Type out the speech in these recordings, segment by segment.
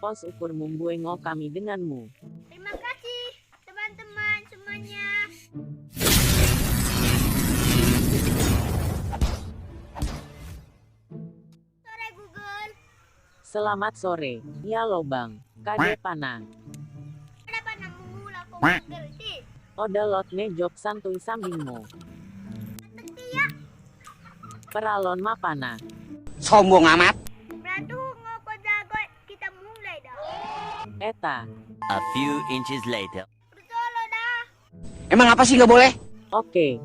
Pos ukur mumbuengo kami denganmu. Terima kasih teman-teman semuanya. Sore Google. Selamat sore. Ya lobang. Kade pana. Ada apa namula ko Google di? Oda lotne job santuy sambingmo. Tetia. Peralon mapana. Sombong amat. Berarti ngoko jago kita mulai dah. Eta. A few inches later. Bersolo dah. Emang apa sih nggak boleh? Oke.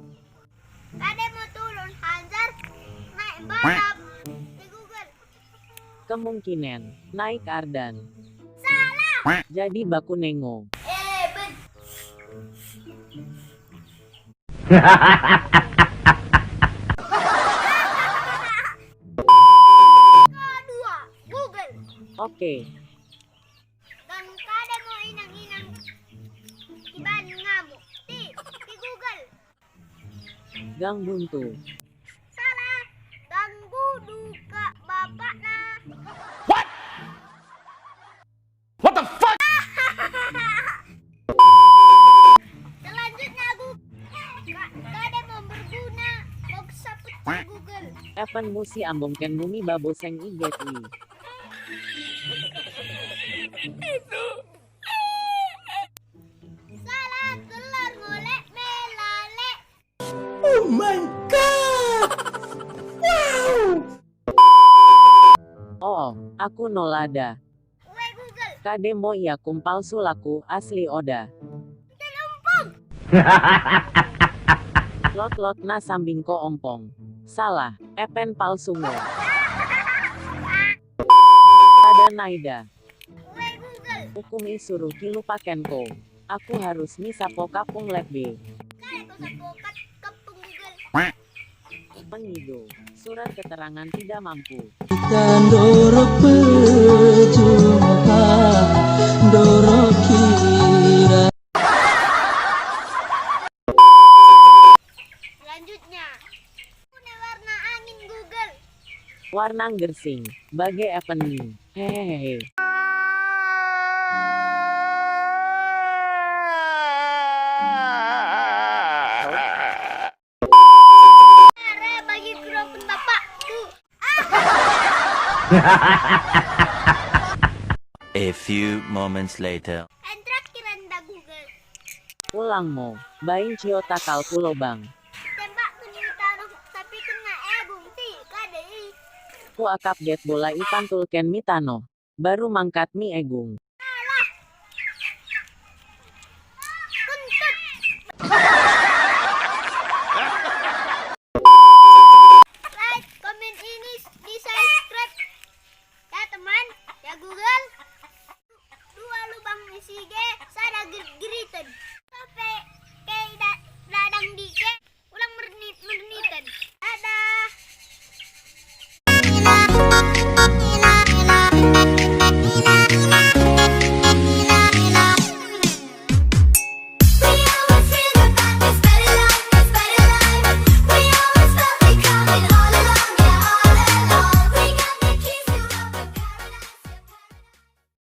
Kade mau turun Hanzar naik balap di Google. Kemungkinan. Naik Ardan. Salah. Jadi baku nengo. Ben. Kedua Google. Oke. Dan kade mau inang-inang iban ngamuk di Google. Gang buntu. Salah. Ganggu duka bapak nah. What the fuck? Selanjutnya kade mau berguna mau saput di Google. Evan musi ambongken bumi baboseng igetwi. Salah. Telur ngolek melale. Oh my god! Oh, aku nolada. Gue Google. Kade mo yakum palsu laku asli oda. Telompong. Lot na sambingko ompong. Salah, epen palsu mo. Ada naida. Gue Google. Ukumi suruh kilu pakenko. Aku harus misapo kapung letbe. Kade kau sapokat kampung Google. Pengido. Surat keterangan tidak mampu. Dorok pejumpa dorok kira. Selanjutnya. Punya warna angin Google. Warna gersing. Bagai evening. Hehehe. Are bagi keropon bapak tuh. A few moments later. And terakhir anda Google. Ulang mo. Bain ciota kalku lobang. Tembak tuh taruh tapi kena bungsi kade ih. Ku akap get bola ipan tulken mitano. Baru mangkat mi egung. Kuntut.